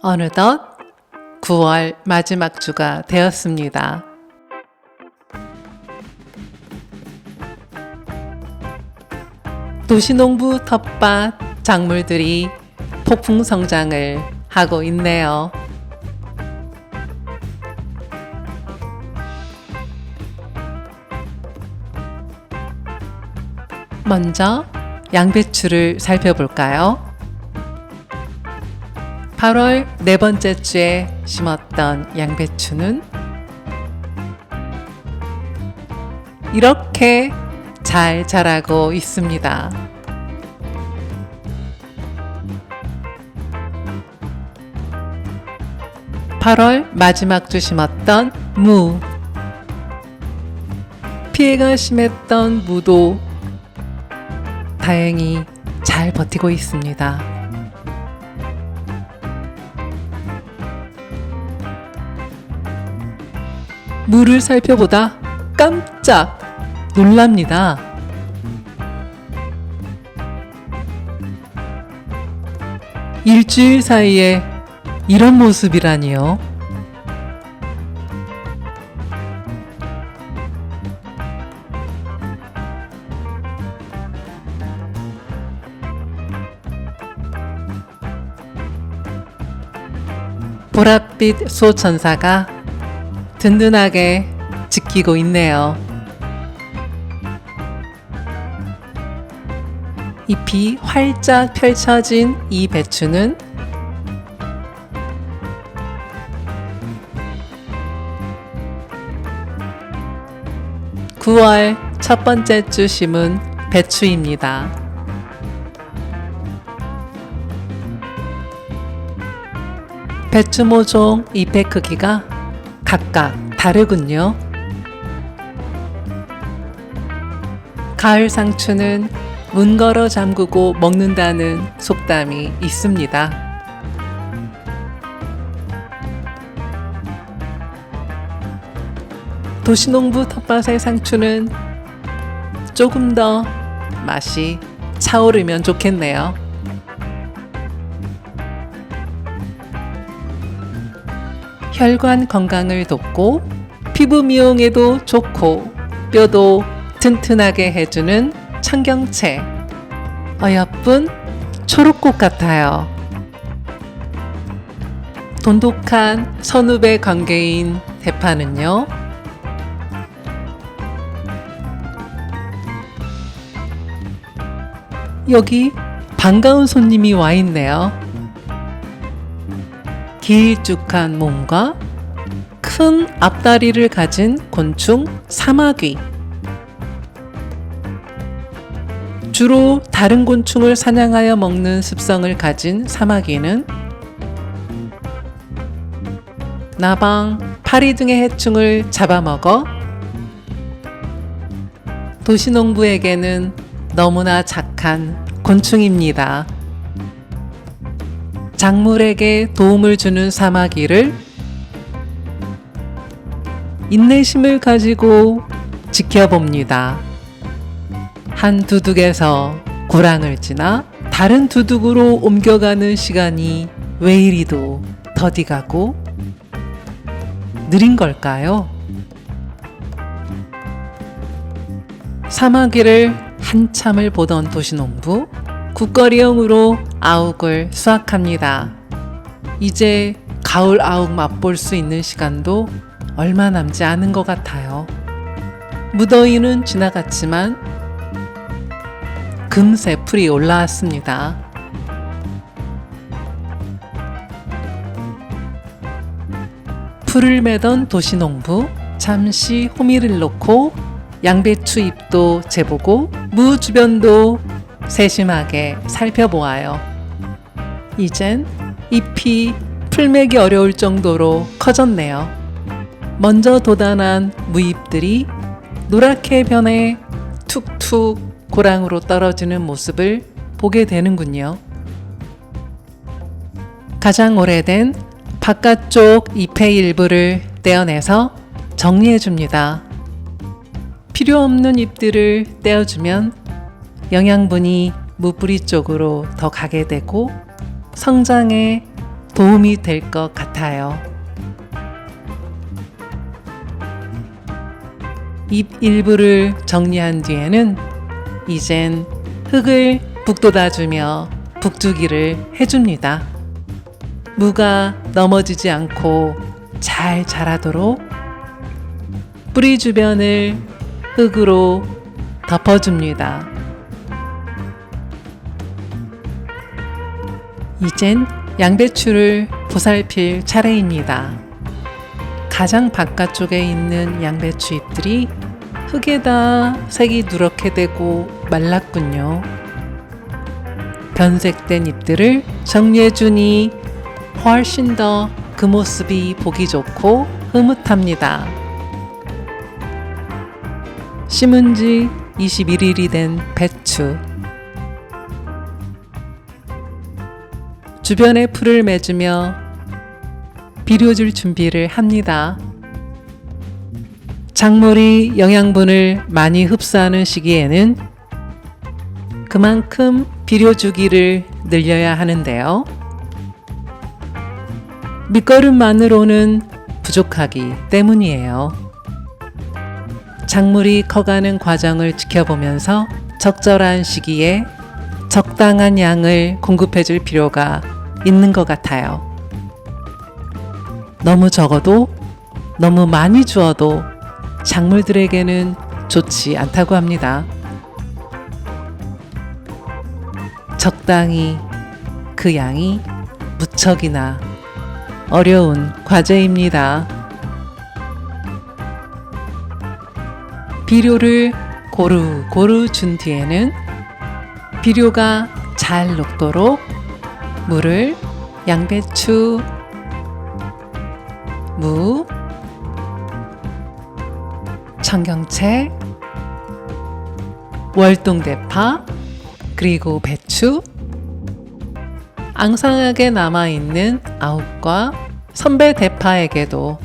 어느덧 9월 마지막 주가 되었습니다. 도시농부 텃밭 작물들이 폭풍 성장을 하고 있네요. 먼저 양배추를 살펴볼까요? 8월 네 번째 주에 심었던 양배추는 이렇게 잘 자라고 있습니다. (8월) 마지막 주 심었던 무, 피해가 심했던 무도 다행히 잘 버티고 있습니다. 무를 살펴보다 깜짝 놀랍니다. 일주일 사이에 이런 모습이라니요. 보랏빛 수호천사가 든든하게 지키고 있네요. 잎이 활짝 펼쳐진 이 배추는 (9월) 첫 번째 주 심은 배추입니다. 배추 모종 잎의 크기가 각각 다르군요. 가을 상추는 문 걸어 잠그고 먹는다는 속담이 있습니다. 도시농부 텃밭의 상추는 조금 더 맛이 차오르면 좋겠네요. 혈관 건강을 돕고 피부 미용에도 좋고 뼈도 튼튼하게 해주는 청경채, 어여쁜 초록꽃 같아요. 돈독한 선후배 관계인 대파는요, 여기 반가운 손님이 와 있네요. 길쭉한 몸과 큰 앞다리를 가진 곤충 사마귀. 주로 다른 곤충을 사냥하여 먹는 습성을 가진 사마귀는 나방, 파리 등의 해충을 잡아먹어 도시농부에게는 너무나 착한 곤충입니다. 작물에게 도움을 주는 사마귀를 인내심을 가지고 지켜봅니다. 한 두둑에서 구랑을 지나 다른 두둑으로 옮겨가는 시간이 왜 이리도 더디가고 느린 걸까요? 사마귀를 한참을 보던 도시농부, 국거리용으로 아욱을 수확합니다. 이제 가을 아욱 맛볼 수 있는 시간도 얼마 남지 않은 것 같아요. 무더위는 지나갔지만 금세 풀이 올라왔습니다. 풀을 매던 도시농부, 잠시 호미를 놓고 양배추 잎도 재보고 무 주변도 세심하게 살펴보아요. 이젠 잎이 풀매기 어려울 정도로 커졌네요. 먼저 돋아난 무잎들이 노랗게 변해 툭툭 고랑으로 떨어지는 모습을 보게 되는군요. 가장 오래된 바깥쪽 잎의 일부를 떼어내서 정리해줍니다. 필요 없는 잎들을 떼어주면 영양분이 무뿌리 쪽으로 더 가게 되고 성장에 도움이 될 것 같아요. 잎 일부를 정리한 뒤에는 이젠 흙을 북돋아주며 북주기를 해줍니다. 무가 넘어지지 않고 잘 자라도록 뿌리 주변을 흙으로 덮어줍니다. 이젠 양배추를 보살필 차례입니다. 가장 바깥쪽에 있는 양배추 잎들이 흙에다 색이 누렇게 되고 말랐군요. 변색된 잎들을 정리해주니 훨씬 더 그 모습이 보기 좋고 흐뭇합니다. 심은 지 21일이 된 배추. 주변에 풀을 맺으며 비료줄 준비를 합니다. 작물이 영양분을 많이 흡수하는 시기에는 그만큼 비료 주기를 늘려야 하는데요. 밑거름만으로는 부족하기 때문이에요. 작물이 커가는 과정을 지켜보면서 적절한 시기에 적당한 양을 공급해 줄 필요가 있는 것 같아요. 너무 적어도 너무 많이 주어도 작물들에게는 좋지 않다고 합니다. 적당히 그 양이 무척이나 어려운 과제입니다. 비료를 고루고루 준 뒤에는 비료가 잘 녹도록 물을 양배추, 무, 청경채, 월동대파, 그리고 배추, 앙상하게 남아있는 아욱과 선배대파에게도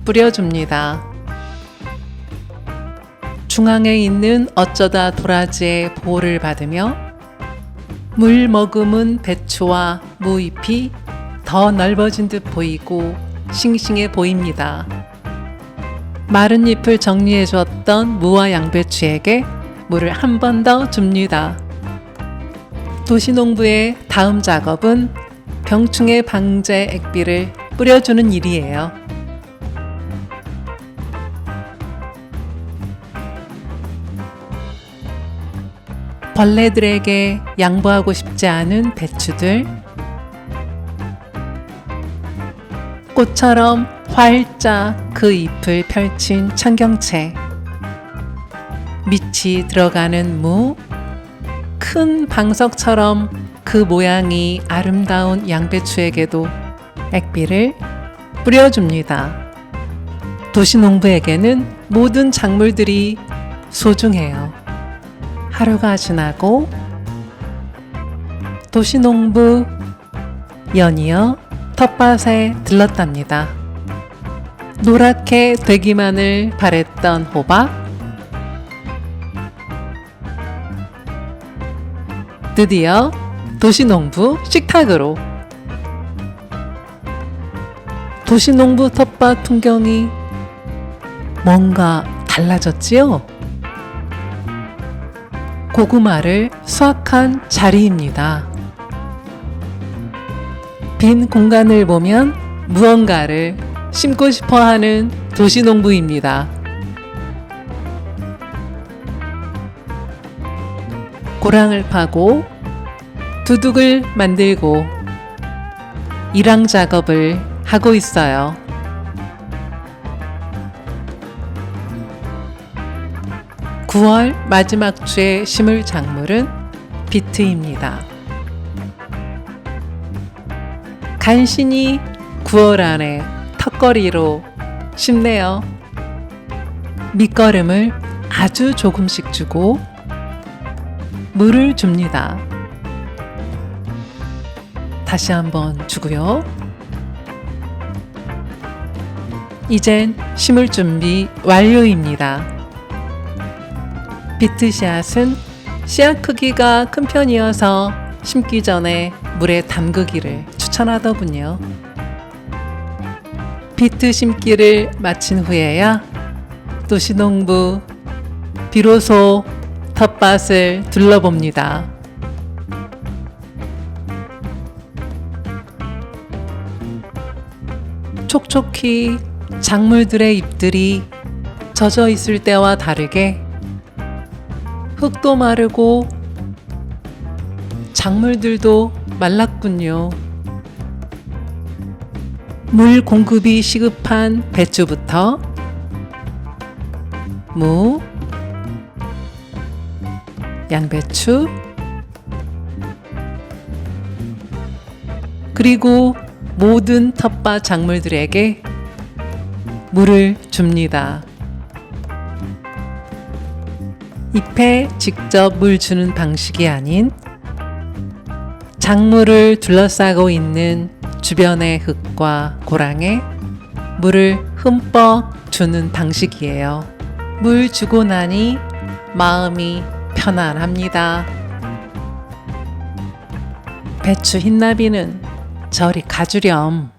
뿌려줍니다. 중앙에 있는 어쩌다 도라지의 보호를 받으며 물 머금은 배추와 무잎이 더 넓어진 듯 보이고 싱싱해 보입니다. 마른 잎을 정리해 주었던 무와 양배추에게 물을 한 번 더 줍니다. 도시농부의 다음 작업은 병충해 방제 액비를 뿌려주는 일이에요. 벌레들에게 양보하고 싶지 않은 배추들, 꽃처럼 활짝 그 잎을 펼친 청경채, 밑이 들어가는 무, 큰 방석처럼 그 모양이 아름다운 양배추에게도 액비를 뿌려줍니다. 도시농부에게는 모든 작물들이 소중해요. 하루가 지나고 도시농부 연이어 텃밭에 들렀답니다. 노랗게 되기만을 바랬던 호박, 드디어 도시농부 식탁으로. 도시농부 텃밭 풍경이 뭔가 달라졌지요? 고구마를 수확한 자리입니다. 빈 공간을 보면 무언가를 심고 싶어 하는 도시농부입니다. 고랑을 파고 두둑을 만들고 일항 작업을 하고 있어요. (9월) 마지막 주에 심을 작물은 비트입니다. 간신히 9월 안에 턱걸이로 심네요. 밑거름을 아주 조금씩 주고 물을 줍니다. 다시 한번 주고요. 이젠 심을 준비 완료입니다. 비트 씨앗은 씨앗 크기가 큰 편이어서 심기 전에 물에 담그기를 추천하더군요. 비트 심기를 마친 후에야 도시농부 비로소 텃밭을 둘러봅니다. 촉촉히 작물들의 잎들이 젖어 있을 때와 다르게 흙도 마르고 작물들도 말랐군요. 물 공급이 시급한 배추부터 무, 양배추, 그리고 모든 텃밭 작물들에게 물을 줍니다. 잎에 직접 물 주는 방식이 아닌 작물을 둘러싸고 있는 주변의 흙과 고랑에 물을 흠뻑 주는 방식이에요. 물 주고 나니 마음이 편안합니다. 배추 흰나비는 저리 가주렴.